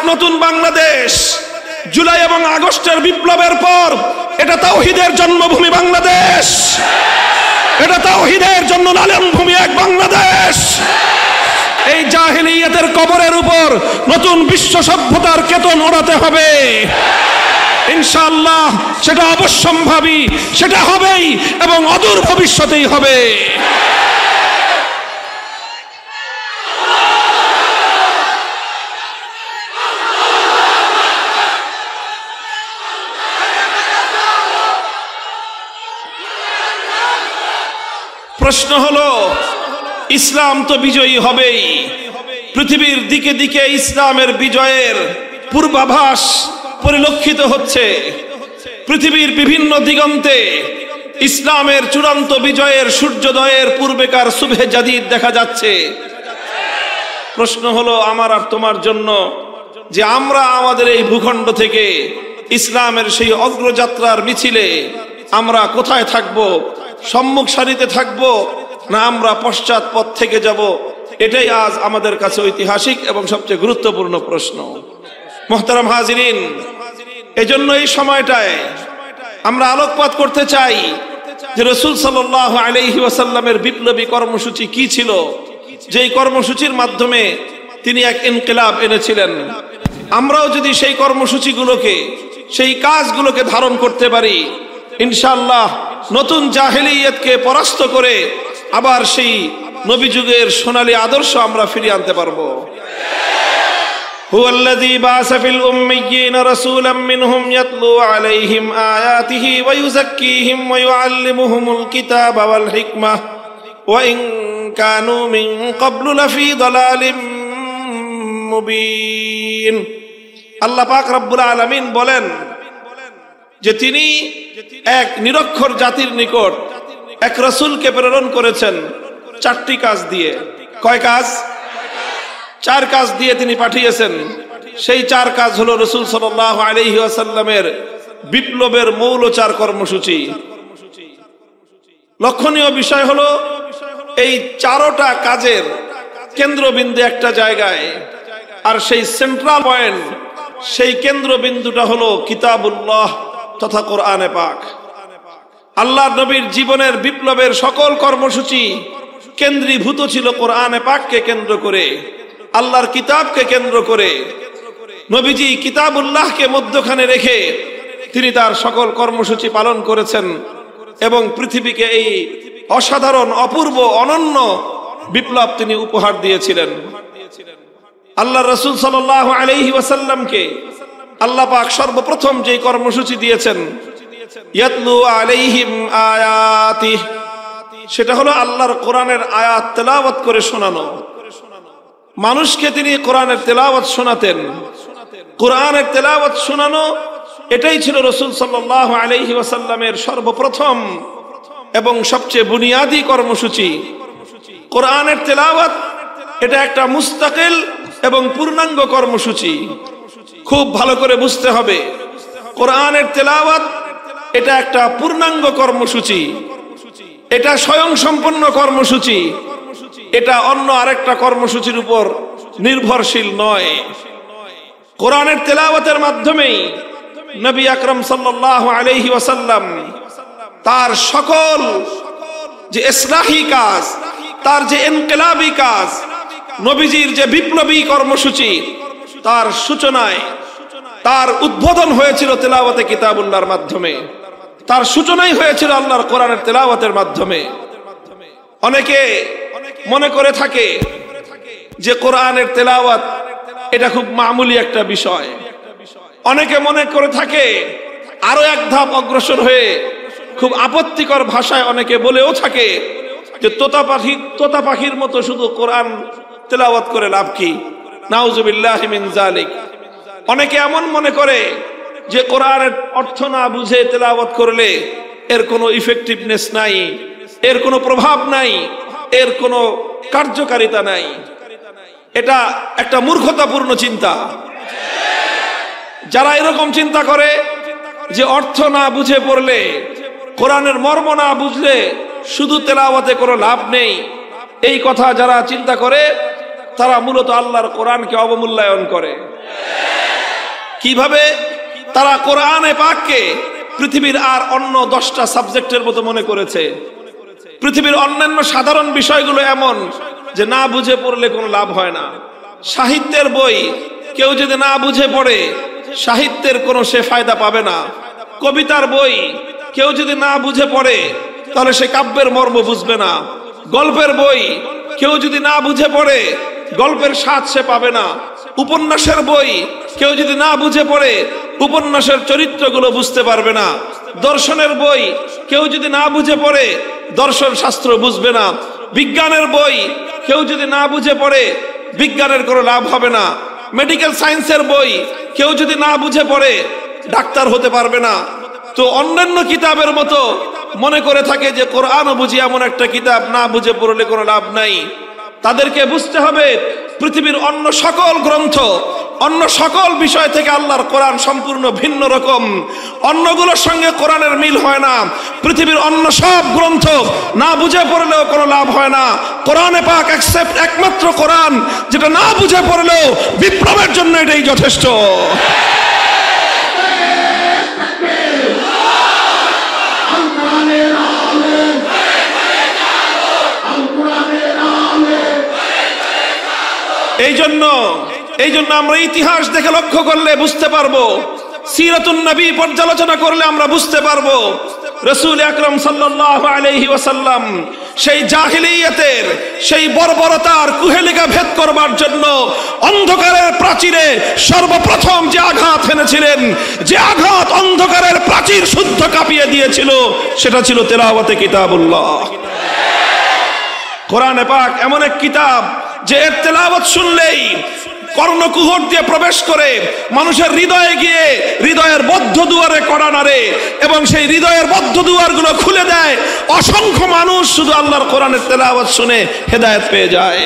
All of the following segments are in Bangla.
নতুন বাংলাদেশ। জুলাই এবং আগস্টের বিপ্লবের পর এটা তাওহীদের জন্মভূমি বাংলাদেশ, এটা তাওহীদের জন্য লালনভূমি এক বাংলাদেশ। এই জাহেলিয়াতের কবরের উপর নতুন বিশ্ব সভ্যতার কেতন ওড়াতে হবে ইনশাআল্লাহ। সেটা অবশ্যম্ভাবী, সেটা হবেই এবং অদূর ভবিষ্যতেই হবে। প্রশ্ন হলো, ইসলাম তো বিজয়ী হবেই। পৃথিবীর দিকে দিকে ইসলামের বিজয়ের পূর্বাভাস পরিলক্ষিত হচ্ছে। পৃথিবীর বিভিন্ন দিগন্তে ইসলামের চূড়ান্ত বিজয়ের সূর্যোদয়ের পূর্বেকার সুবহে জাদিদ দেখা যাচ্ছে। প্রশ্ন হলো আমার আর তোমার জন্য যে আমরা আমাদের এই ভূখণ্ড থেকে ইসলামের সেই অগ্রযাত্রার মিছিলে আমরা কোথায় থাকব? সম্মুখ সারিতে থাকব না আমরা পশ্চাৎ পথ থেকে যাব? এটাই আজ আমাদের কাছে ঐতিহাসিক এবং সবচেয়ে গুরুত্বপূর্ণ প্রশ্ন। মুহতারাম হাজিরিন, এজন্য এই সময়টায় আমরা আলোকপাত করতে চাই যে রাসূল সাল্লাল্লাহু আলাইহি ওয়াসাল্লামের বিপ্লবী কর্মসূচি কি ছিল, যেই কর্মসূচির মাধ্যমে তিনি এক ইনকিলাব এনেছিলেন। আমরাও যদি সেই কর্মসূচিগুলোকে, সেই কাজগুলোকে ধারণ করতে পারি, ইনশাআল্লাহ নতুন জাহেলিয়াতকে পরাস্ত করে আবার সেই নবী যুগের সোনালী আদর্শ আমরা ফিরিয়ে আনতে পারবো। হুয়াল্লাযী বাআসা ফিল উম্মিয়্যিনা রাসূলাম মিনহুম ইয়াতলু আলাইহিম আয়াতিহি ওয়া ইউযাক্কিহিম ওয়া ইউআল্লিমুহুমুল কিতাবা ওয়াল হিকমাহ ওয়া ইন কানু মিন ক্বাবলু লাফি দালালিম মুবিন। আল্লাহ পাক রব্বুল আলামিন বলেন যে তিনি এক নিরক্ষর জাতির নিকট এক রাসূলকে প্রেরণ করেছেন চারটি কাজ দিয়ে। কয় কাজ? চার কাজ দিয়ে তিনি পাঠিয়েছেন। সেই চার কাজ হলো রাসূল সাল্লাল্লাহু আলাইহি ওয়াসাল্লামের বিপ্লবের মৌল চার কর্মসূচি। লক্ষণীয় বিষয় হলো এই চারটা কাজের কেন্দ্রবিন্দু একটা জায়গায়, আর সেই সেন্ট্রাল পয়েন্ট, সেই কেন্দ্রবিন্দুটা হলো কিতাবুল্লাহ তথা কোরআনে পাক। আল্লাহর নবীর জীবনের বিপ্লবের সকল কর্মসূচি কেন্দ্রীভূত ছিল কোরআনে পাককে কেন্দ্র করে, আল্লাহর কিতাবকে কেন্দ্র করে। নবীজি কিতাবুল্লাহকে মধ্যখানে রেখে তিনি তার সকল কর্মসূচি পালন করেছেন এবং পৃথিবীকে এই অসাধারণ, অপূর্ব, অনন্য বিপ্লব তিনি উপহার দিয়েছিলেন। আল্লাহ রাসূল সাল্লাল্লাহু আলাইহি ওয়াসাল্লামকে আল্লাহ পাক সর্বপ্রথম যে কর্মসূচি দিয়েছেন, ইয়াতলু আলাইহিম আয়াতিহি, সেটা হলো আল্লাহর কোরআনের আয়াত তেলাওয়াত করে শোনানো। মানুষকে তিনি কোরআনের তেলাওয়াত শোনাতেন। কোরআনের তেলাওয়াত শোনানো এটাই ছিল রাসূল সাল্লাল্লাহু আলাইহি ওয়াসাল্লামের সর্বপ্রথম এবং সবচেয়ে বুনিয়াদী কর্মসূচি। কোরআনের তেলাওয়াত এটা একটা মুস্তাকিল এবং পূর্ণাঙ্গ কর্মসূচি। খুব ভালো করে বুঝতে হবে, কোরআনের তেলাওয়াত এটা একটা পূর্ণাঙ্গ কর্মসূচি, এটা স্বয়ংসম্পন্ন কর্মসূচি, এটা অন্য আরেকটা কর্মসূচির উপর নির্ভরশীল নয়। কোরআনের তেলাওয়াতের মাধ্যমেই নবী আকরাম সাল্লাল্লাহু আলাইহি ওয়াসাল্লাম তার সকল যে ইসলাহি কাজ, তার যে ইনকিলাবি কাজ, নবীজির যে বিপ্লবী কর্মসূচি, তার সূচনায়, তার উদ্বোধন হয়েছিল তেলাওয়াতে কিতাবুল্লাহর মাধ্যমে, তার সূচনাই হয়েছিল আল্লাহর কোরআনের তেলাওয়াতের মাধ্যমে। অনেকে মনে করে থাকে যে কোরআনের তেলাওয়াত এটা খুব মামুলি একটা বিষয়। অনেকে মনে করে থাকে আরো এক ধাপ অগ্রসর হয়ে খুব আপত্তিকর ভাষায় অনেকে বলেও থাকে যে তোতা পাখির মতো শুধু কোরআন তেলাওয়াত করে লাভ কি? নাউজুবিল্লাহি মিন যালিক। অনেকে এমন মনে করে যে কোরআনের অর্থ না বুঝে তেলাওয়াত করলে এর কোনো ইফেক্টিভনেস নাই, এর কোনো প্রভাব নাই, এর কোনো কার্যকারিতা নাই। এটা একটা মূর্খতাপূর্ণ চিন্তা। যারা এরকম চিন্তা করে যে অর্থ না বুঝে পড়লে, কোরআনের মর্ম না বুঝলে শুধু তেলাওয়াতে কোনো লাভ নেই, এই কথা যারা চিন্তা করে তারা মূলত আল্লাহর কোরআনকে অবমূল্যায়ন করে। কিভাবে তারা কোরআনে পাককে পৃথিবীর আর অন্য 10টা সাবজেক্টের মতো মনে করেছে। পৃথিবীর অন্যান্য সাধারণ বিষয়গুলো এমন যে না বুঝে পড়লে কোনো লাভ হয় না। সাহিত্যের বই কেউ যদি না বুঝে পড়ে সাহিত্যের কোনো সে ফায়দা পাবে না। কবিতার বই কেউ যদি না বুঝে পড়ে তাহলে সে কাব্যের মর্ম বুঝবে না। গল্পের বই কেউ যদি না বুঝে পড়ে গল্পের স্বাদ সে পাবে না। উপন্যাসের বই কেউ যদি না বুঝে পড়ে উপন্যাসের চরিত্রগুলো বুঝতে পারবে না। দর্শনের বই কেউ যদি না বুঝে পড়ে দর্শন শাস্ত্র বুঝবে না। বিজ্ঞানের বই কেউ যদি না বুঝে পড়ে বিজ্ঞানের কোনো লাভ হবে না। মেডিকেল সায়েন্সের বই কেউ যদি না বুঝে পড়ে ডাক্তার হতে পারবে না। তো অন্যান্য কিতাবের মতো মনে করে থাকে যে কোরআনও বুঝি এমন একটা কিতাব, না বুঝে পড়লে কোনো লাভ নাই। তাদেরকে বুঝতে হবে পৃথিবীর অন্য সকল গ্রন্থ, অন্য সকল বিষয় থেকে আল্লাহর কোরআন সম্পূর্ণ ভিন্ন রকম। অন্যগুলোর সঙ্গে কোরআনের মিল হয় না। পৃথিবীর অন্য সব গ্রন্থ না বুঝে পড়লেও কোনো লাভ হয় না। কোরআনে পাক একমাত্র কোরআন যেটা না বুঝে পড়লেও বিপ্লবের জন্য এটাই যথেষ্ট। এই জন্য আমরা ইতিহাস দেখে লক্ষ্য করলে বুঝতে পারবো, সিরাতুন নবী পর্যালোচনা করলে আমরা বুঝতে পারবো রাসূল আকরাম সাল্লাল্লাহু আলাইহি ওয়াসাল্লাম সেই জাহিলিয়াতের সেই বর্বরতার কুহেলিকা ভেদ করবার জন্য অন্ধকারের প্রাচীরে সর্বপ্রথম যে আঘাত এনেছিলেন, যে আঘাত অন্ধকারের প্রাচীর শুদ্ধ কাঁপিয়ে দিয়েছিল, সেটা ছিল তেলাওয়াতে কিতাবুল্লাহ। কোরআনে পাক এমন এক কিতাব যে এর তেলাওয়াত শুনলেই কর্ণকুহর দিয়ে প্রবেশ করে মানুষের হৃদয়ে গিয়ে হৃদয়ের বদ্ধ দুয়ারে কড়া নাড়ে এবং সেই হৃদয়ের বদ্ধ দুয়ারগুলো খুলে দেয়। অসংখ্য মানুষ শুধু আল্লাহর কোরআনের তেলাওয়াত শুনে হেদায়েত পেয়ে যায়।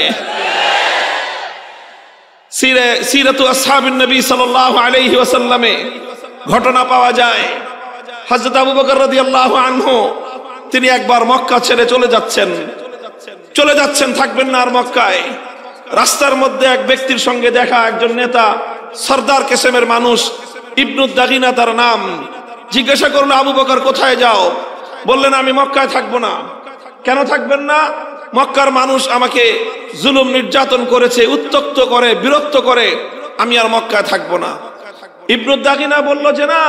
সিরাতু আসহাবিন নবী সাল্লাল্লাহু আলাইহি ওয়াসাল্লামে ঘটনা পাওয়া যায়। হযরত আবু বকর রাদিয়াল্লাহু আনহু তিনি একবার মক্কা ছেড়ে চলে যাচ্ছেন, থাকবেন না আর মক্কায়। রাস্তার মধ্যে এক ব্যক্তির সঙ্গে দেখা, একজন নেতা, সরদার কেসেমের মানুষ, ইবনুদ দাগিনা তার নাম। জিজ্ঞাসা করলো, আবু বকর কোথায় যাও? বললেন, আমি মক্কায় থাকবো না। কেন থাকবেন না? মক্কার মানুষ আমাকে জুলুম নির্যাতন করেছে, উত্ত্যক্ত করে, বিরক্ত করে, আমি আর মক্কায় থাকবো না। ইবনুদ দাগিনা বলল যে না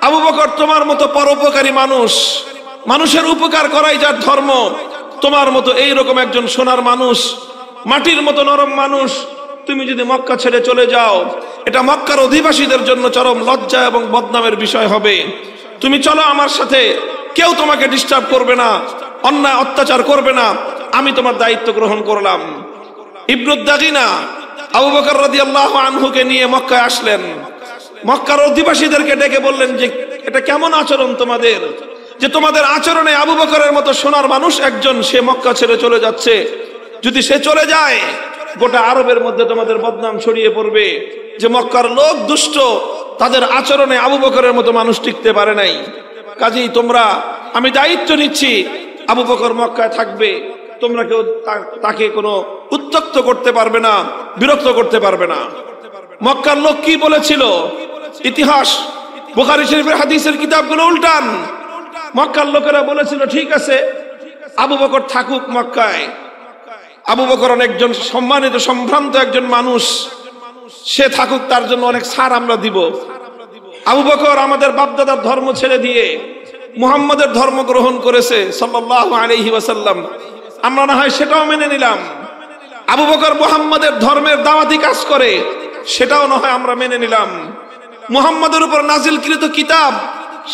আবু বকর, তোমার মতো পরোপকারী মানুষ, মানুষের উপকার করাই যার ধর্ম, তোমার মতো এইরকম একজন সোনার মানুষ, মাটির মতো নরম মানুষ, তুমি যদি মক্কা ছেড়ে চলে যাও এটা মক্কার অধিবাসীদের জন্য চরম লজ্জা এবং বদনামের বিষয় হবে। তুমি চলো আমার সাথে, কেউ তোমাকে ডিস্টার্ব করবে না, অন্যায় অত্যাচার করবে না, আমি তোমার দায়িত্ব গ্রহণ করলাম। ইবনুদ দাগিনা আবু বকর রাদিয়াল্লাহু আনহুকে নিয়ে মক্কায় আসলেন। মক্কার অধিবাসীদেরকে ডেকে বললেন যে এটা কেমন আচরণ তোমাদের, যে তোমাদের আচরণে আবু বকরের মতো সোনার মানুষ একজন সে মক্কা ছেড়ে চলে যাচ্ছে, যদি সে চলে যায় গোটা আরবের মধ্যে তোমাদের বদনাম ছড়িয়ে পড়বে যে মক্কার লোক দুষ্ট, তাদের আচরণে আবু বকরের মতো মানুষ টিকতে পারে নাই। কাজেই তোমরা, আমি দায়িত্ব নিচ্ছি, আবু বকর মক্কায় থাকবে, তোমরা কেউ তাকে কোনো উত্ত্যক্ত করতে পারবে না, বিরক্ত করতে পারবে না। মক্কার লোক কি বলেছিল? ইতিহাস বুখারী শরীফের হাদিসের কিতাবগুলো উল্টান। মক্কার লোকেরা বলেছিল ঠিক আছে আবু বকর থাকুক মক্কায়, আবু বকর একজন সম্মানিত সম্ভ্রান্ত একজন মানুষ, সে থাকুক, তার জন্য অনেক ছাড় আমরা দিব। আবু বকর আমাদের বাপদাদার ধর্ম ছেড়ে দিয়ে মুহাম্মাদের ধর্ম গ্রহণ করেছে সাল্লাল্লাহু আলাইহি ওয়াসাল্লাম, আমরা না হয় সেটাও মেনে নিলাম। আবু বকর মুহাম্মাদের ধর্মের দাওয়াতি কাজ করে, সেটাও না হয় আমরা মেনে নিলাম। মুহাম্মাদের উপর নাজিলকৃত কিতাব,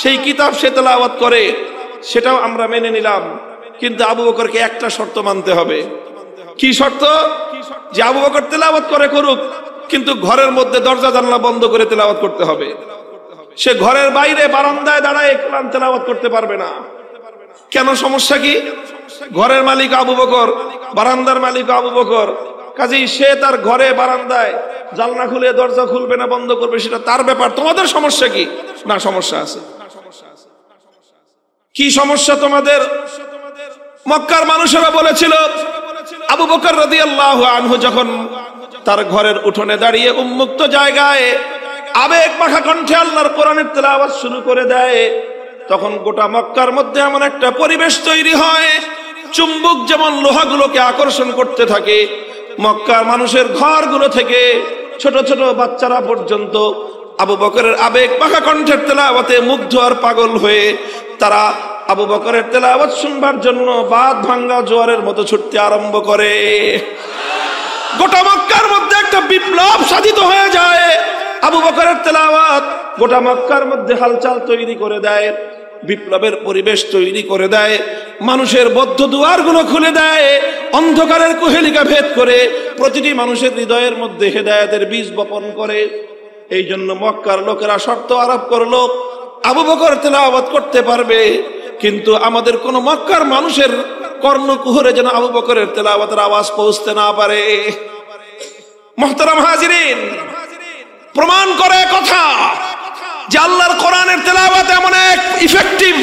সেই কিতাব সে তেলাওয়াত করে, সেটাও আমরা মেনে নিলাম। কিন্তু আবু বকরকে একটা শর্ত মানতে হবে। কি শর্ত? যে আবু বকর তেলাওয়াত করে করুক, কিন্তু ঘরের মধ্যে দরজা জানলা বন্ধ করে তেলাওয়াত করতে হবে। সে ঘরের বাইরে বারান্দায় দাঁড়ায় কোরআন তেলাওয়াত করতে পারবে না। কেন? সমস্যা কি? ঘরের মালিক আবু বকর, বারান্দার মালিক আবু বকর, কাজেই সে তার ঘরে বারান্দায় জানলা খুলে দরজা খুলবে না বন্ধ করবে, সেটা তার ব্যাপার। তোমাদের সমস্যা কি? না, সমস্যা আছে। কি সমস্যা তোমাদের? মক্কার মানুষেরা বলেছিল আবু বকর রাদিয়াল্লাহু আনহু যখন তার ঘরের উঠোনে দাঁড়িয়ে উন্মুক্ত জায়গায় আবেগ মাখা কণ্ঠে আল্লাহর কোরআনের তেলাওয়াত শুরু করে দেয়, তখন গোটা মক্কার মধ্যে এমন একটা পরিবেশ তৈরি হয়, চুম্বক যেমন লোহাগুলোকে আকর্ষণ করতে থাকে, মক্কার মানুষের ঘরগুলো থেকে ছোট ছোট বাচ্চারা পর্যন্ত আবু বকরের আবেগ মাখা কণ্ঠের তেলাওয়াতে মুগ্ধ আর পাগল হয়ে তারা আবু বকরের তেলাওয়াত শুনবার জন্য বাঁধ ভাঙ্গা জোয়ারের মতো ছুটতে আরম্ভ করে। গোটা মক্কার মধ্যে একটা বিপ্লব সাধিত হয়ে যায়। আবু বকরের তেলাওয়াত গোটা মক্কার মধ্যে হালচাল তৈরি করে দেয়, বিপ্লবের পরিবেশ তৈরি করে দেয়, মানুষের বদ্ধ দুয়ারগুলো খুলে দেয়, অন্ধকারের কুহেলিকা ভেদ করে প্রতিটি মানুষের হৃদয়ের মধ্যে হেদায়েতের বীজ বপন করে। এই জন্য মক্কার লোকেরা শর্ত আরোপ করলো, আবু বকর তেলাওয়াত করতে পারবে, কিন্তু আমাদের কোন মক্কার মানুষের কর্ণকুহরে যেন আবু বকরের তেলাওয়াতের আওয়াজ পৌঁছতে না পারে। মুহতারাম হাজিরিন, প্রমাণ করে কথা যে আল্লাহর কোরআনের তেলাওয়াত এমন এক ইফেক্টিভ,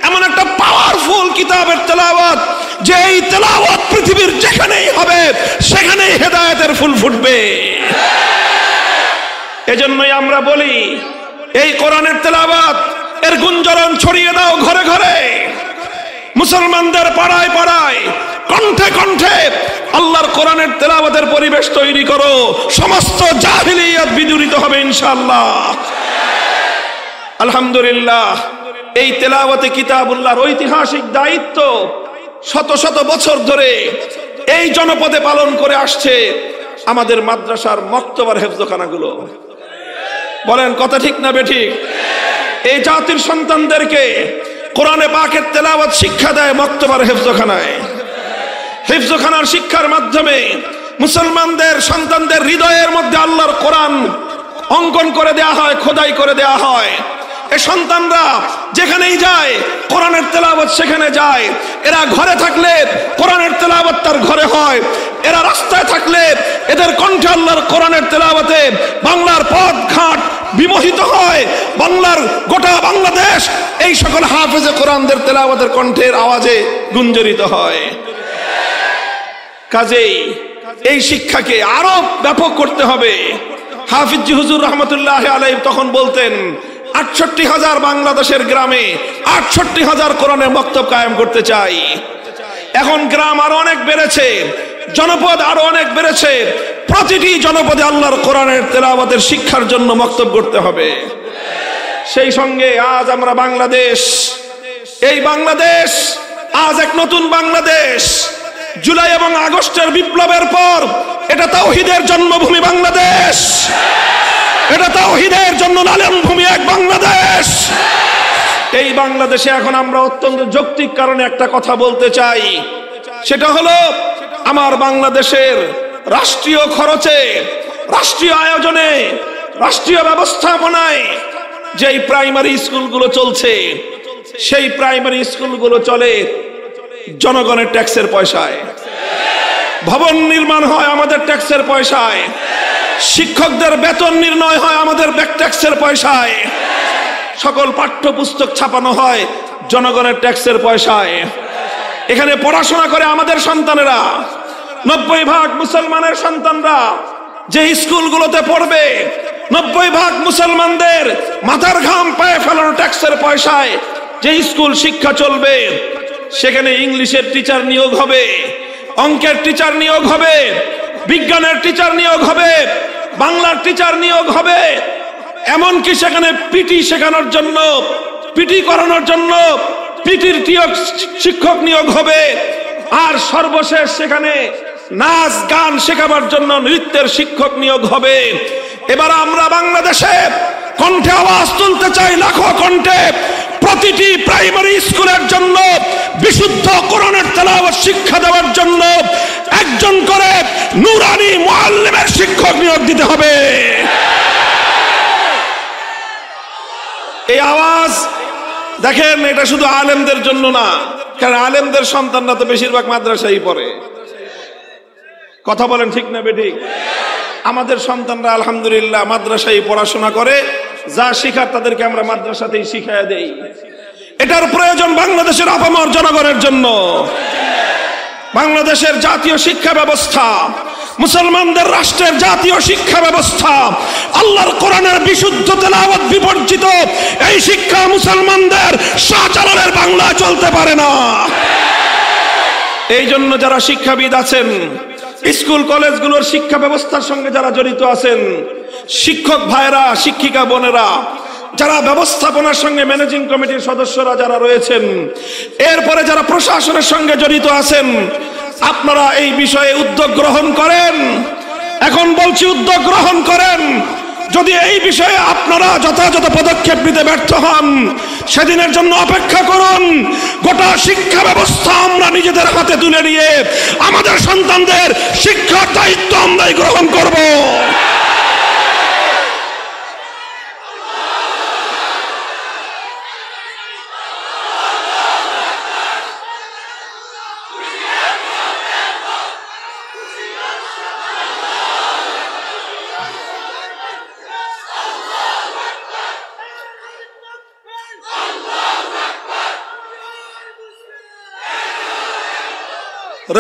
এমন একটা পাওয়ারফুল কিতাবের তেলাওয়াত যে এই তেলাওয়াত পৃথিবীর যেখানেই হবে সেখানেই হেদায়েতের ফুল ফুটবে। এজন্যই আমরা বলি, এই কোরআনের তেলাওয়াত এর গুঞ্জরণ ছড়িয়ে দাও ঘরে ঘরে, মুসলমানদের পাড়ায় পাড়ায়, কণ্ঠে কণ্ঠে আল্লাহর কোরআনের তেলাওয়াতের পরিবেশ তৈরি করো, সমস্ত জাহিলিয়াত বিদূরিত হবে ইনশাআল্লাহ। আলহামদুলিল্লাহ, এই তেলাওয়াতে কিতাবুল্লাহর ঐতিহাসিক দায়িত্ব শত শত বছর ধরে এই জনপদে পালন করে আসছে আমাদের মাদ্রাসার মক্তবার হেফজখানাগুলো। বলেন কথা ঠিক না বেঠিক? এই জাতির সন্তানদেরকে কোরআনে পাকের তেলাওয়াত শিক্ষা দেয় মক্তবার হেফজখানায়। হেফজখানার শিক্ষার মাধ্যমে মুসলমানদের সন্তানদের হৃদয়ের মধ্যে আল্লাহর কোরআন অঙ্কন করে দেয়া হয়, খোদাই করে দেয়া হয়। এই সন্তানরা যেখানেই যায় কোরআনের তেলাওয়াত সেখানে যায়। এরা ঘরে থাকলে কোরআনের তেলাওয়াত তার ঘরে হয়, এরা রাস্তায় থাকলে এদের কণ্ঠে আল্লাহর কোরআনের তেলাওয়াতে বাংলার পথ ঘাট বিমোহিত হয়। বাংলার গোটা বাংলাদেশ এই সকল হাফেজে কোরআনদের তেলাওয়াতের কণ্ঠের আওয়াজে গুঞ্জরিত হয়। কাজেই এই শিক্ষাকে আরো ব্যাপক করতে হবে। হাফিজ হুজুর রহমতুল্লাহ আলাইহি তখন বলতেন, ৬৮,০০০ বাংলাদেশের গ্রামে ৬৮,০০০ কোরআনের মক্তব কায়েম করতে চাই। এখন গ্রাম আরো অনেক বেড়েছে, জনপদ আরো অনেক বেড়েছে, প্রতিটি জনপদে আল্লাহর কোরআনের তেলাওয়াতের শিক্ষার জন্য মক্তব করতে হবে। সেই সঙ্গে আজ আমরা বাংলাদেশ, এই বাংলাদেশ আজ এক নতুন বাংলাদেশ। জুলাই এবং আগস্টের বিপ্লবের পর এটা তাওহীদের জন্মভূমি বাংলাদেশ, এটা তাওহীদের জন্য লালন ভূমি এক বাংলাদেশ। এই বাংলাদেশে এখন আমরা অত্যন্ত যৌক্তিক কারণে একটা কথা বলতে চাই, সেটা হলো আমার বাংলাদেশের রাষ্ট্রীয় খরচে, রাষ্ট্রীয় আয়োজনে, রাষ্ট্রীয় ব্যবস্থাপনায় যেই প্রাইমারি স্কুলগুলো চলছে, সেই প্রাইমারি স্কুলগুলো চলে জনগণের ট্যাক্সের পয়সায়। ভবন নির্মাণ হয় আমাদের ট্যাক্সের পয়সায়, শিক্ষকদের বেতন নির্ণয় হয় আমাদের ট্যাক্সের পয়সায়, সকল পাঠ্যপুস্তক ছাপানো হয় জনগণের ট্যাক্সের পয়সায়। এখানে পড়াশোনা করে আমাদের সন্তানেরা, ৯০% মুসলমানের সন্তানরা যে স্কুলগুলোতে পড়বে, ৯০% মুসলমানদের মাথার ঘাম পায়ে ফেলানো ট্যাক্সের পয়সায় যে স্কুল শিক্ষা চলবে, সেখানে ইংলিশের টিচার নিয়োগ হবে, অঙ্কের টিচার নিয়োগ হবে, বিজ্ঞানের টিচার নিয়োগ হবে, বাংলার টিচার নিয়োগ হবে, এমনকি সেখানে পিটি শেখানোর জন্য, পিটি করানোর জন্য পিটির শিক্ষক নিয়োগ হবে, আর সর্বশেষ সেখানে নাচ গান শেখাবার জন্য নৃত্যের শিক্ষক নিয়োগ হবে। এবার আমরা বাংলাদেশে কণ্ঠে আওয়াজ তুলতে চাই, লাখো কণ্ঠে, প্রতিটি প্রাইমারি স্কুলের জন্য বিশুদ্ধ কোরআনের তেলাওয়াত শিক্ষা দেওয়ার জন্য একজন করে নুরানি মুআল্লিমের শিক্ষক নিয়োগ দিতে হবে। এই আওয়াজ দেখেন, এটা শুধু আলেমদের জন্য না, কারণ আলেমদের সন্তানরা তো বেশিরভাগ মাদ্রাসায় পড়ে। কথা বলেন ঠিক না বেঠিক? আমাদের সন্তানরা আলহামদুলিল্লাহ মাদ্রাসায় পড়াশোনা করে, যা শিখার তাদেরকে আমরা মাদ্রাসাতেই শিখাইয়া দেই। এটার প্রয়োজন বাংলাদেশের আপামর জনগণের জন্য। বাংলাদেশের জাতীয় শিক্ষা ব্যবস্থা, মুসলমানদের রাষ্ট্রের জাতীয় শিক্ষা ব্যবস্থা আল্লাহর কোরআন কোরআনের বিশুদ্ধ তেলাওয়াত বিবর্জিত এই শিক্ষা মুসলমানদের শাহজালালের বাংলা চলতে পারে না। এই জন্য যারা শিক্ষাবিদ আছেন, স্কুল কলেজগুলোর শিক্ষা ব্যবস্থার সঙ্গে যারা জড়িত আছেন, শিক্ষক ভাইরা, শিক্ষিকা বোনেরা, যারা ব্যবস্থাপনার সঙ্গে ম্যানেজিং কমিটির সদস্যরা যারা রয়েছেন, এরপরে যারা প্রশাসনের সঙ্গে জড়িত আছেন, আপনারা এই বিষয়ে উদ্যোগ গ্রহণ করেন। এখন বলছি, উদ্যোগ গ্রহণ করেন। যদি এই বিষয়ে আপনারা যথাযথ পদক্ষেপ নিতে ব্যর্থ হন, সেদিনের জন্য অপেক্ষা করুন। গোটা শিক্ষা ব্যবস্থা আমরা নিজেদের হাতে তুলে নিয়ে আমাদের সন্তানদের শিক্ষার দায়িত্ব আমরাই গ্রহণ করব।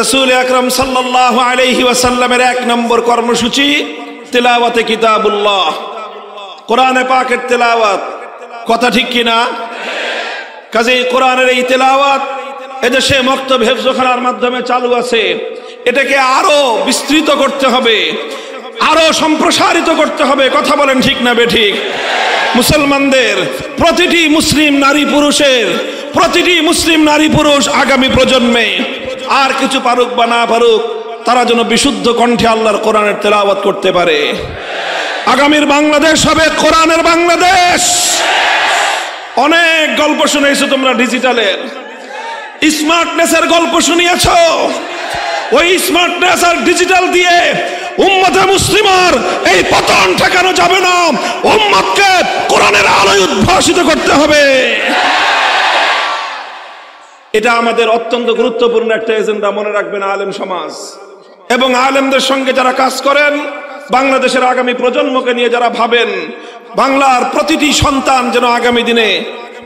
রাসূল আকরাম সাল্লাল্লাহু আলাইহি ওয়াসাল্লামের 1 নম্বর কর্মসূচি তিলাওয়াতে কিতাবুল্লাহ, কোরআনে পাকের তেলাওয়াত। কথা ঠিক কিনা? কাজেই কোরআনের এই তেলাওয়াত এদেশে মক্তব হেফজখানার মাধ্যমে চালু আছে। এটাকে আরো বিস্তৃত করতে হবে, আরো সম্প্রসারিত করতে হবে। কথা বলেন ঠিক না বেঠিক? মুসলমানদের প্রতিটি মুসলিম নারী পুরুষ আগামী প্রজন্মে আর কিছু পারুক বা না পারুক, তারা যেন বিশুদ্ধ কণ্ঠে আল্লাহর কোরআনের তেলাওয়াত করতে পারে। আগামীর বাংলাদেশ হবে কোরআনের বাংলাদেশ। অনেক গল্প শুনেছো তোমরা, ডিজিটালের স্মার্টনেসের গল্প শুনিয়েছো। ওই স্মার্টনেস আর ডিজিটাল দিয়ে উম্মতে মুসলিমার এই পতন ঠেকানো যাবে না। উম্মতকে কোরআনের আলোয় উদ্ভাসিত করতে হবে। এটা আমাদের অত্যন্ত গুরুত্বপূর্ণ একটা এজেন্ডা, মনে রাখবেন আলেম সমাজ এবং আলেমদের সঙ্গে যারা কাজ করেন, বাংলাদেশের আগামী প্রজন্মকে নিয়ে যারা ভাবেন, বাংলার প্রতিটি সন্তান যেন আগামী দিনে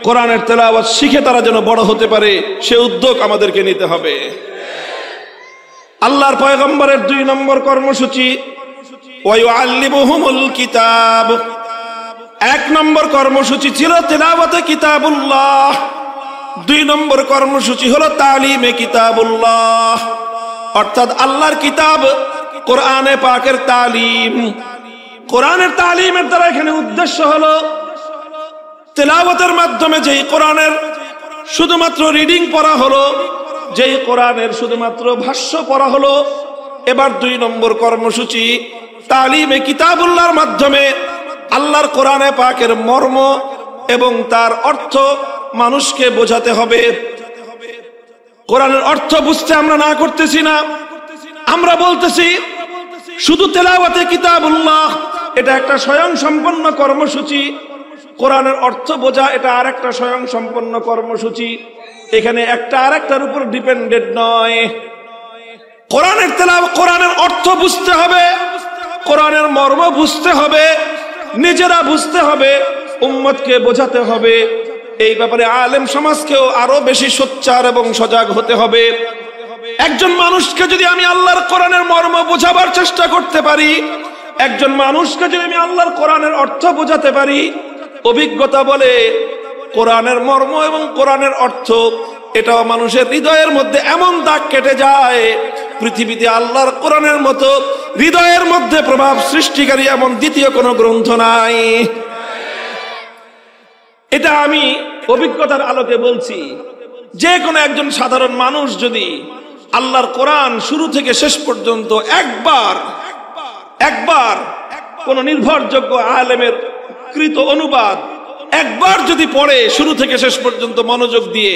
কোরআনের তেলাওয়াত শিখে তারা যেন বড় হতে পারে, সে উদ্যোগ আমাদেরকে নিতে হবে। আল্লাহর পয়গম্বরের 2 নম্বর কর্মসূচি ওয়া ইউআল্লিমুহুমুল কিতাব। 1 নম্বর কর্মসূচি ছিল তিলাওয়াতে কিতাবুল্লাহ, 2 নম্বর কর্মসূচি হলো তালিমে কিতাবুল্লাহ, অর্থাৎ আল্লাহর কিতাব কোরআনে পাকের তালিম। কোরআনের তালিমের দ্বারা এখানে উদ্দেশ্য হলো তেলাওয়াতের মাধ্যমে যেই কোরআনের শুধুমাত্র রিডিং পড়া হলো, যেই কোরআনের শুধুমাত্র ভাষ্য পড়া হলো, এবার 2 নম্বর কর্মসূচি তালিমে কিতাবুল্লাহর মাধ্যমে আল্লাহর কোরআনে পাকের মর্ম এবং তার অর্থ মানুষকে বোঝাতে হবে। কোরআনের অর্থ বুঝতে আমরা না করতেছি না, আমরা বলতেছি শুধু তেলাওয়াতে কিতাবুল্লাহ এটা একটা স্বয়ংসম্পন্ন কর্মসূচি, কোরআনের অর্থ বোঝা এটা আরেকটা স্বয়ংসম্পন্ন কর্মসূচি। এখানে একটা আরেকটার উপর ডিপেন্ডেন্ট নয়। কোরআনের তেলাওয়াত, কোরআনের অর্থ বুঝতে হবে, কোরআনের মর্ম বুঝতে হবে, নিজেরা বুঝতে হবে, উম্মতকে বোঝাতে হবে। এই ব্যাপারে আলেম সমাজকেও আরো বেশি সোচ্চার এবং সজাগ হতে হবে। একজন মানুষকে যদি আমি আল্লাহর কোরআনের মর্ম বোঝাবার চেষ্টা করতে পারি, একজন মানুষকে যদি আমি আল্লাহর কোরআনের অর্থ বোঝাতে পারি, অভিজ্ঞতা বলে কোরআনের মর্ম এবং কোরআনের অর্থ এটাও মানুষের হৃদয়ের মধ্যে এমন দাগ কেটে যায়, পৃথিবীতে আল্লাহর কোরআনের মতো হৃদয়ের মধ্যে প্রভাব সৃষ্টিকারী এমন দ্বিতীয় কোনো গ্রন্থ নাই। এটা আমি অভিজ্ঞতার আলোকে বলছি। যে কোনো একজন সাধারণ মানুষ যদি আল্লাহর কোরআন শুরু থেকে শেষ পর্যন্ত একবার কোন নির্ভরযোগ্য আলেমের কৃত অনুবাদ একবার যদি পড়ে শুরু থেকে শেষ পর্যন্ত মনোযোগ দিয়ে,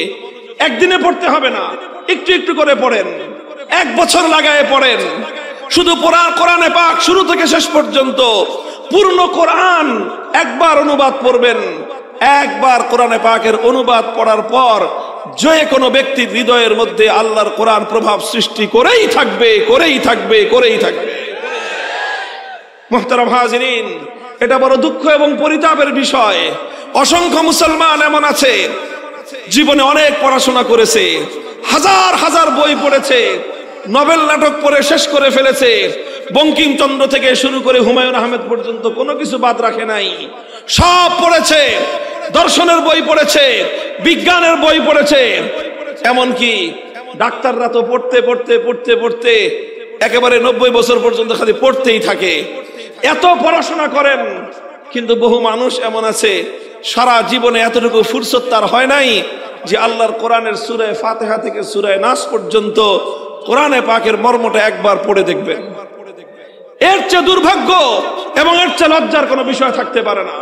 একদিনে পড়তে হবে না, একটু একটু করে পড়েন, 1 বছর লাগায় পড়েন, শুধু কোরআনে পাক শুরু থেকে শেষ পর্যন্ত পূর্ণ কোরআন একবার অনুবাদ পড়বেন। একবার কোরআনে পাকের অনুবাদ পড়ার পর যে কোনো ব্যক্তির হৃদয়ের মধ্যে আল্লাহর কোরআন প্রভাব সৃষ্টি করেই থাকবে। মুহতারাম হাজিরিন, এটা বড় দুঃখ এবং পরিতাপের বিষয়। অসংখ্য মুসলমান এমন আছে জীবনে অনেক পড়াশোনা করেছে, হাজার হাজার বই পড়েছে, নোবেল নাটক পড়ে শেষ করে ফেলেছে, বঙ্কিমচন্দ্র থেকে শুরু করে হুমায়ুন আহমেদ পর্যন্ত কোনো কিছু বাদ রাখে নাই, সব পড়েছে। দর্শনের বই পড়েছে, বিজ্ঞানের বই পড়েছে, এমনকি ডাক্তাররা তো পড়তে পড়তে পড়তে পড়তে একেবারে 90 বছর পর্যন্ত খালি পড়তেই থাকে। এত পড়াশোনা করেন, কিন্তু বহু মানুষ এমন আছে সারা জীবনে এতটুকু ফুরসত তার হয় নাই যে আল্লাহর কোরআনের সূরা ফাতিহা থেকে সূরা নাস পর্যন্ত কোরআনে পাকের মর্মটা একবার পড়ে দেখবেন। এর চেয়ে দুর্ভাগ্য এবং এর চেয়ে লজ্জার কোনো বিষয় থাকতে পারে না।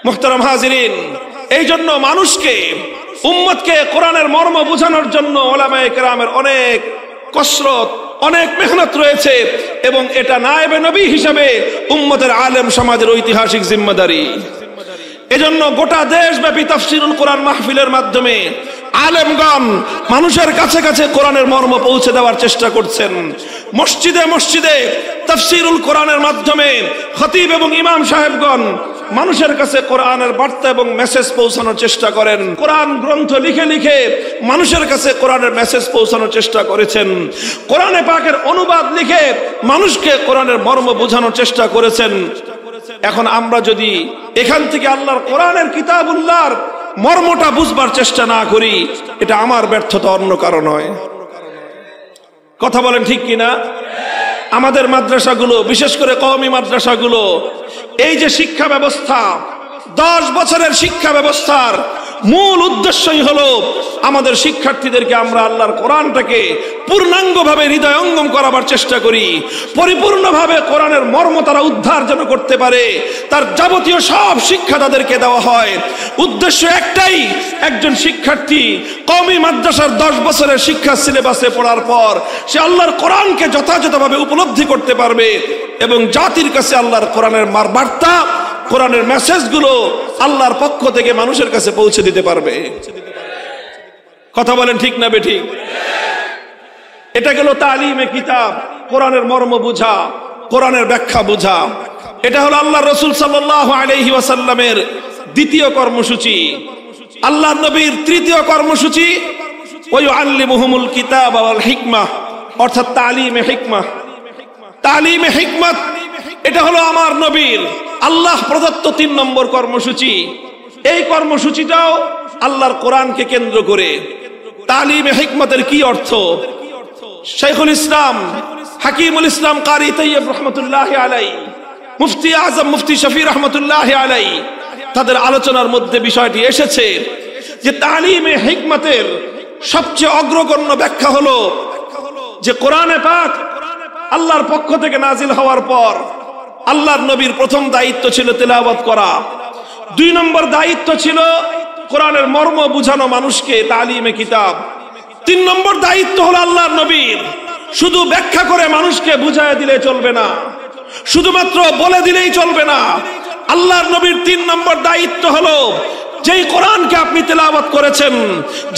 মুহতারাম হাজিরিন, এই জন্য মানুষকে, উম্মতকে কোরআনের মর্ম বোঝানোর জন্য উলামায়ে কেরামের অনেক কসরত, অনেক মেহনত রয়েছে, এবং এটা নায়েবে নবী হিসাবে উম্মতের আলেম সমাজের ঐতিহাসিক জিম্মাদারি। এজন্য গোটা দেশব্যাপী তাফসীরুল কোরআন মাহফিলের মাধ্যমে আলেমগণ মানুষের কাছে কাছে কোরআনের মর্ম পৌঁছে দেওয়ার চেষ্টা করছেন। মসজিদে মসজিদে তাফসীরুল কোরআনের মাধ্যমে খতিব এবং ইমাম সাহেবগণ মানুষের কাছে কোরআনের বার্তা এবং মেসেজ পৌঁছানোর চেষ্টা করেন। কোরআন গ্রন্থ লিখে লিখে মানুষের কাছে কোরআনের মেসেজ পৌঁছানোর চেষ্টা করেছেন। কোরআনে পাকের অনুবাদ লিখে মানুষকে কোরআনের মর্ম বোঝানোর চেষ্টা করেছেন। এখন আমরা যদি এখান থেকে আল্লাহর কোরআনের কিতাবুল্লাহর মর্মটা বুঝবার চেষ্টা না করি, এটা আমার ব্যর্থতা, অন্য কারণ নয়। কথা বলেন ঠিক কিনা? আমাদের মাদ্রাসাগুলো, বিশেষ করে কওমি মাদ্রাসাগুলো, এই যে শিক্ষা ব্যবস্থা, 10 বছরের শিক্ষা ব্যবস্থার মূল উদ্দেশ্যই হলো আমাদের শিক্ষার্থীদেরকে আমরা আল্লাহর কোরআনটাকে পূর্ণাঙ্গভাবে হৃদয়ঙ্গম করাবার চেষ্টা করি, পরিপূর্ণভাবে কোরআনের মর্ম তারা উদ্ধার যেন করতে পারে, তার যাবতীয় সব শিক্ষা তাদেরকে দেওয়া হয়। উদ্দেশ্য একটাই, একজন শিক্ষার্থী কওমি মাদ্রাসার 10 বছরের শিক্ষা সিলেবাসে পড়ার পর সে আল্লাহর কোরআনকে যথাযথভাবে উপলব্ধি করতে পারবে এবং জাতির কাছে আল্লাহর কোরআনের বার্তা, কোরআনের মেসেজগুলো আল্লাহর পক্ষ থেকে মানুষের কাছে পৌঁছে দিতে পারবে। কথা বলেন ঠিক না বেঠিক? এটা গেল তালিমে কিতাব, কোরআনের মর্ম বুঝা, কোরআনের ব্যাখ্যা বুঝা। এটা হলো আল্লাহর রাসূল সাল্লাল্লাহু আলাইহি ওয়াসাল্লামের দ্বিতীয় কর্মসূচি। আল্লাহর নবীর তৃতীয় কর্মসূচি ওয়া ইউআল্লিমুহুমুল কিতাব ওয়াল হিকমাহ, অর্থাৎ তালিমে হিকমাহ। তালিমে হিকমত, এটা হলো আমার নবীর আল্লাহ প্রদত্ত 3 নম্বর কর্মসূচি। এই কর্মসূচিটাও আল্লাহর কোরআনকে কেন্দ্র করে। তালিমে হিকমতের কি অর্থ? শাইখুল ইসলাম হাকিমুল ইসলাম কারি তাইয়্যিব রাহমাতুল্লাহি আলাইহি, মুফতি আজম মুফতি শফি রাহমাতুল্লাহি আলাইহি, তাদের আলোচনার মধ্যে বিষয়টি এসেছে যে তালিমে হিকমতের সবচেয়ে অগ্রগণ্য ব্যাখ্যা হলো যে কোরআনে পাক আল্লাহর পক্ষ থেকে নাজিল হওয়ার পর আল্লাহর নবীর প্রথম দায়িত্ব ছিল তেলাওয়াত করা, 2 নম্বর দায়িত্ব ছিল কোরআনের মর্ম বুঝানো মানুষকে, তালিমে কিতাব। 3 নম্বর দায়িত্ব হলো আল্লাহর নবীর শুধু ব্যাখ্যা করে মানুষকে বুঝায় দিলে চলবে না, শুধুমাত্র বলে দিলেই চলবে না। আল্লাহর নবীর 3 নম্বর দায়িত্ব হলো যেই কোরআনকে আপনি তেলাওয়াত করেছেন,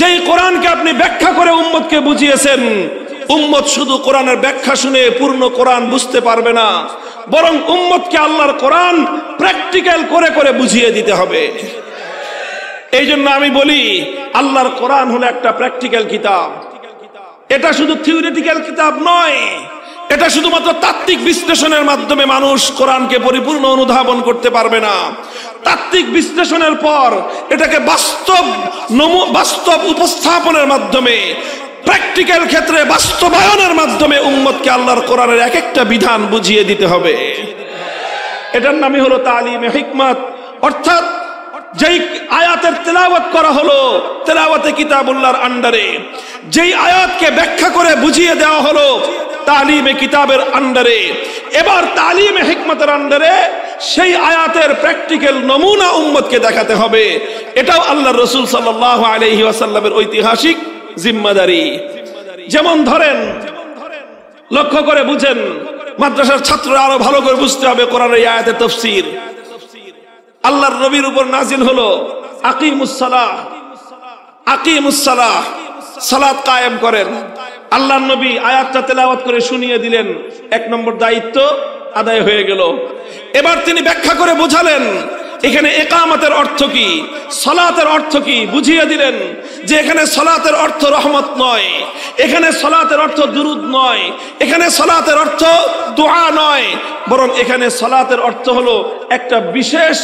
যেই কোরআনকে আপনি ব্যাখ্যা করে উম্মতকে বুঝিয়েছেন, উম্মত শুধু কোরআনের ব্যাখ্যা শুনে পূর্ণ কোরআন বুঝতে পারবে না, বরং উম্মতকে আল্লাহর কোরআন প্র্যাকটিক্যাল করে করে বুঝিয়ে দিতে হবে। এই জন্য আমি বলি আল্লাহর কোরআন হলো একটা প্র্যাকটিক্যাল কিতাব। এটা শুধু থিওরিটিক্যাল কিতাব নয়, এটা শুধুমাত্র তাত্ত্বিক বিশ্লেষণের মাধ্যমে মানুষ কোরআনকে পরিপূর্ণ অনুধাবন করতে পারবে না। তাত্ত্বিক বিশ্লেষণের পর এটাকে বাস্তব উপস্থাপনের মাধ্যমে, প্র্যাকটিক্যাল ক্ষেত্রে বাস্তবায়নের মাধ্যমে উম্মতকে আল্লাহর কোরআনের এক একটা বিধান বুঝিয়ে দিতে হবে। এটার নামই হলো তালিমে হিকমত। অর্থাৎ যেই আয়াতের তেলাওয়াত করা হলো তেলাওয়াতে কিতাবুল্লাহর আন্ডারে, যেই আয়াতকে ব্যাখ্যা করে বুঝিয়ে দেওয়া হলো তালিমে কিতাবের আন্ডারে, এবার তালিমে হিকমতের আন্ডারে সেই আয়াতের প্র্যাকটিক্যাল নমুনা উম্মতকে দেখাতে হবে। এটাও আল্লাহর রাসূল সাল্লাল্লাহু আলাইহি ওয়াসাল্লামের ঐতিহাসিক জিম্মাদারি। যেমন ধরেন, লক্ষ্য করে বুঝেন, মাদ্রাসার ছাত্ররা আরো ভালো করে বুঝতে হবে কোরআনের এই আয়াতের তাফসীর। আল্লাহর নবীর উপর নাজিল হলো আকিমুস সালাহ, আকিমুস সালাহ, সালাত কায়েম করেন। আল্লাহর নবী আয়াতটা তেলাওয়াত করে শুনিয়ে দিলেন, 1 নম্বর দায়িত্ব আদায় হয়ে গেল। এবার তিনি ব্যাখ্যা করে বোঝালেন এখানে ইকামতের অর্থ কি, সালাতের অর্থ কি, বুঝিয়ে দিলেন যে এখানে সালাতের অর্থ রহমত নয়, এখানে সালাতের অর্থ দুরুদ নয়, এখানে সালাতের অর্থ দোয়া নয়, বরং এখানে সালাতের অর্থ হলো একটা বিশেষ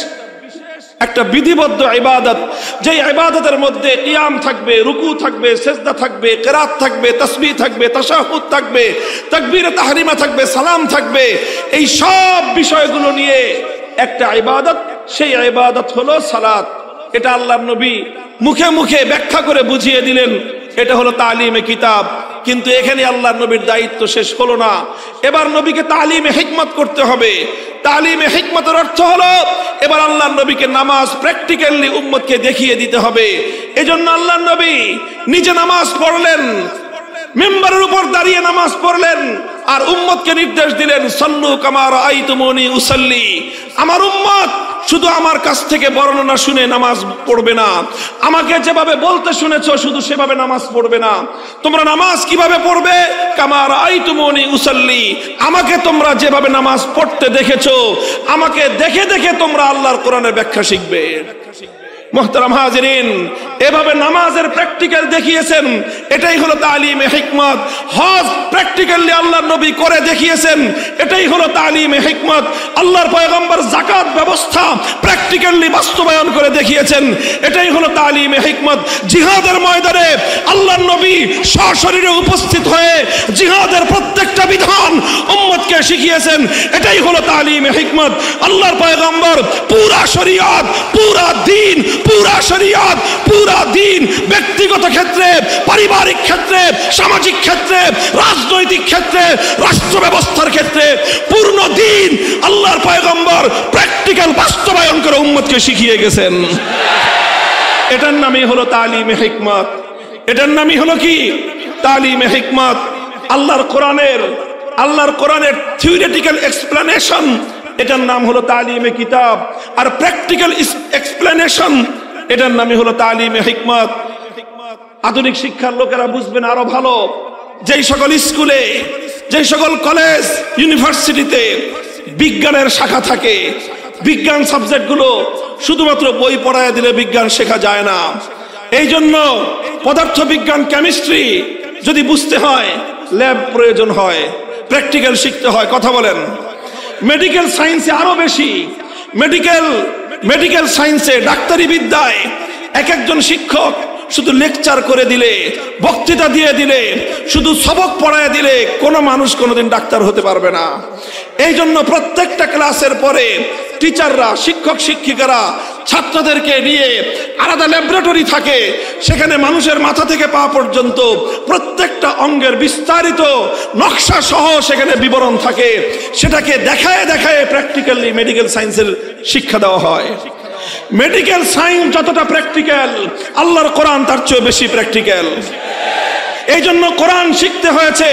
একটা বিধিবদ্ধ ইবাদত, যে ইবাদতের মধ্যে কিয়াম থাকবে, রুকু থাকবে, সিজদা থাকবে, কিরাত থাকবে, তাসবিহ থাকবে, তাশাহুদ থাকবে, তাকবীরে তাহরিমা থাকবে, সালাম থাকবে, এই সব বিষয়গুলো নিয়ে একটা ইবাদত, সেই ইবাদত হলো সালাত। এটা আল্লাহর নবী মুখে মুখে ব্যাখ্যা করে বুঝিয়ে দিলেন, এটা হলো তালিমে কিতাব। কিন্তু এখানে আল্লাহর নবীর দায়িত্ব শেষ হলো না, এবার নবীকে তালিমে হিকমত করতে হবে। তালিমে হিকমতের অর্থ হলো এবার আল্লাহর নবীকে নামাজ প্র্যাকটিক্যালি উম্মতকে দেখিয়ে দিতে হবে। এজন্য আল্লাহর নবী নিজে নামাজ পড়লেন, মিম্বারের উপর দাঁড়িয়ে নামাজ পড়লেন, আর উম্মতকে নির্দেশ দিলেন, সাল্লু কামা রাআইতুমুনি উসাল্লি। আমার উম্মত শুধু আমার কাছ থেকে বর্ণনা শুনে নামাজ পড়বে না, আমাকে যেভাবে বলতে শুনেছো শুধু সেভাবে নামাজ পড়বে না। তোমরা নামাজ কিভাবে পড়বে? কামা রাআইতুমুনি উসাল্লি, আমাকে তোমরা যেভাবে নামাজ পড়তে দেখেছো, আমাকে দেখে দেখে তোমরা আল্লাহর কোরআনের ব্যাখ্যা শিখবে। মুহতারাম হাজিরিন, এভাবে নামাজের প্র্যাকটিক্যাল দেখিয়েছেন, এটাই হলো তালিমে হিকমত। হজ প্র্যাকটিক্যালি আল্লাহর নবী করে দেখিয়েছেন, এটাই হলো তালিমে হিকমত। আল্লাহর পয়গম্বর যাকাত ব্যবস্থা প্র্যাকটিক্যালি বাস্তবায়ন করে দেখিয়েছেন, এটাই হলো তালিমে হিকমত। জিহাদের ময়দানে আল্লাহর নবী সশরীরে উপস্থিত হয়ে জিহাদের প্রত্যেকটা বিধান উম্মতকে শিখিয়েছেন, এটাই হলো তালিমে হিকমত। আল্লাহর পয়গম্বর পুরা শরীয়ত, পুরা দ্বীন, পুরা শরীয়ত, পুরা দ্বীন ব্যক্তিগত ক্ষেত্রে, পারিবারিক ক্ষেত্রে, সামাজিক ক্ষেত্রে, রাজনৈতিক ক্ষেত্রে, রাষ্ট্র ব্যবস্থার ক্ষেত্রে পূর্ণ দ্বীন আল্লাহর পয়গম্বর প্র্যাকটিক্যাল বাস্তবায়ন করে উম্মতকে শিখিয়ে গেছেন। এটার নামই হলো তালিমে হিকমত। এটার নামই হলো কি? তালিমে হিকমত। আল্লাহর কোরআনের থিওরিটিক্যাল এক্সপ্লেনেশন, এটার নাম হলো তালিমে কিতাব। আর প্র্যাকটিক্যাল এক্সপ্লেনেশন, এটার নামই হলো তালিমে হিকমত। আধুনিক শিক্ষার লোকেরা বুঝবেন আরো ভালো, যেই সকল স্কুলে, যেই সকল কলেজ, ইউনিভার্সিটিতে বিজ্ঞানের শাখা থাকে, বিজ্ঞান সাবজেক্টগুলো শুধুমাত্র বই পড়ায় দিলে বিজ্ঞান শেখা যায় না। এই জন্য পদার্থবিজ্ঞান, কেমিস্ট্রি যদি বুঝতে হয় ল্যাব প্রয়োজন হয়, প্র্যাকটিক্যাল শিখতে হয়। কথা বলেন। মেডিকেল সায়েন্সে আরো বেশি, মেডিকেল সায়েন্সে, ডাক্তারি বিদ্যায় এক একজন শিক্ষক শুধু লেকচার করে দিলে, বক্তৃতা দিয়ে দিলে, শুধু সবক পড়ায় দিলে কোনো মানুষ কোনোদিন ডাক্তার হতে পারবে না। এই জন্য প্রত্যেকটা ক্লাসের পরে টিচাররা, শিক্ষক শিক্ষিকারা ছাত্রদেরকে নিয়ে আলাদা ল্যাবরেটরি থাকে, সেখানে মানুষের মাথা থেকে পা পর্যন্ত প্রত্যেকটা অঙ্গের বিস্তারিত নকশা সহ সেখানে বিবরণ থাকে, সেটাকে দেখায় দেখায় প্র্যাকটিক্যালি মেডিকেল সায়েন্সের শিক্ষা দেওয়া হয়। মেডিকেল সায়েন্স যতটা প্র্যাকটিক্যাল, আল্লাহর কোরআন তার চেয়ে বেশি প্র্যাকটিক্যাল। এই জন্য কোরআন শিখতে হয়েছে।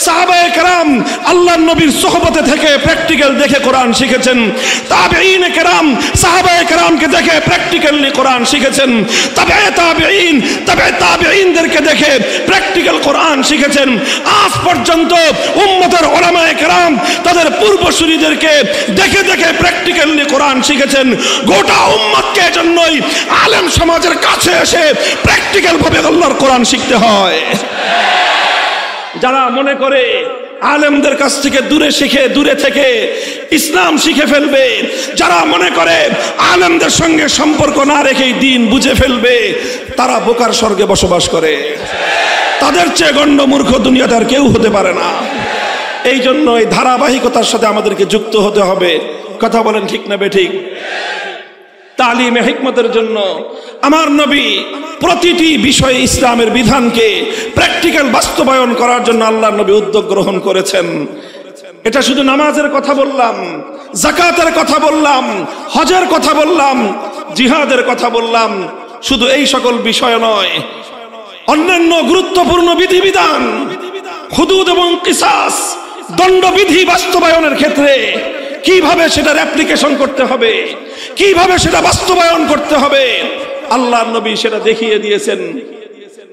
সাহাবায়ে কেরাম আল্লাহর নবীর সোহবতে থেকে প্র্যাকটিক্যাল দেখে কোরআন শিখেছেন। তাবেঈনে কেরাম সাহাবায়ে কেরামকে দেখে প্র্যাকটিক্যালি কোরআন শিখেছেন। তাবেঈনদেরকে দেখে প্র্যাকটিক্যাল কোরআন শিখেছেন। আজ পর্যন্ত উম্মতের উলামায়ে কেরাম তাদের পূর্বসূরীদেরকে দেখে দেখে প্র্যাকটিক্যালি কোরআন শিখেছেন। গোটা উম্মতকে এজন্যই আলেম সমাজের কাছে এসে প্র্যাকটিক্যাল ভাবে আল্লাহর কোরআন শিখতে হয়। যারা মনে করে আলেমদের কাছ থেকে দূরে থেকে ইসলাম শিখে ফেলবে, যারা মনে করে আলেমদের সঙ্গে সম্পর্ক না রেখেই দ্বীন বুঝে ফেলবে, তারা বোকার স্বর্গে বসবাস করে। তাদের চেয়ে গণ্ড মূর্খ দুনিয়াতে আর কেউ হতে পারে না। এই জন্য এই ধারাবাহিকতার সাথে আমাদেরকে যুক্ত হতে হবে। কথা বলেন ঠিক না বেঠিক? তালিমে হিকমতের জন্য আমার নবী প্রতিটি বিষয়ে ইসলামের বিধানকে প্র্যাকটিক্যাল বাস্তবায়ন করার জন্য আল্লাহর নবী উদ্যোগ গ্রহণ করেছেন। এটা শুধু নামাজের কথা বললাম, যাকাতের কথা বললাম, হজের কথা বললাম, জিহাদের কথা বললাম, শুধু এই সকল বিষয় নয়, অন্যান্য গুরুত্বপূর্ণ বিধিবিধান, হুদুদ এবং কিসাস, দণ্ডবিধি বাস্তবায়নের ক্ষেত্রে কিভাবে সেটার অ্যাপ্লিকেশন করতে হবে, কিভাবে সেটা বাস্তবায়ন করতে হবে, আল্লাহর নবী সেটা দেখিয়ে দিয়েছেন।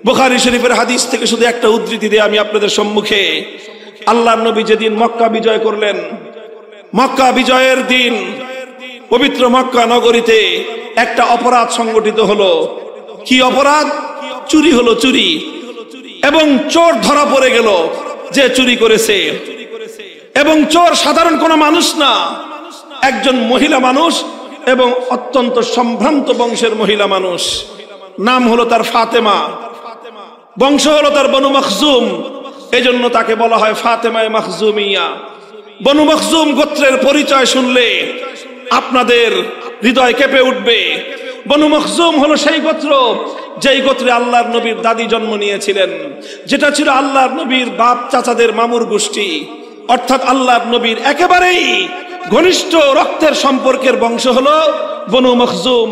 বুখারী শরীফের হাদিস থেকে শুধু একটা উদ্ধৃতি দিয়ে আমি আপনাদের সম্মুখে, আল্লাহর নবী যেদিন মক্কা বিজয় করলেন, মক্কা বিজয়ের দিন পবিত্র মক্কা নগরীতে একটা অপরাধ সংগঠিত হলো। কি অপরাধ? চুরি হলো চুরি, এবং চোর ধরা পড়ে গেল যে চুরি করেছে। এবং চোর সাধারণ কোনো মানুষ না, একজন মহিলা মানুষ, এবং অত্যন্ত সম্ভ্রান্ত বংশের মহিলা মানুষ। নাম হলো তার ফাতেমা, বংশ হলো তার বনু মখজুম, এজন্য তাকে বলা হয় ফাতেমায়ে মখজুমিয়া। বনু মখজুম গোত্রের পরিচয় শুনলে আপনাদের হৃদয় কেঁপে উঠবে। বনু মখজুম হলো সেই গোত্র যেই গোত্রে আল্লাহর নবীর দাদি জন্ম নিয়েছিলেন, যেটা ছিল আল্লাহর নবীর বাপ চাচাদের মামুর গোষ্ঠী, অর্থাৎ আল্লাহর নবীর একেবারেই ঘনিষ্ঠ রক্তের সম্পর্কের বংশ হলো বনু মখজুম।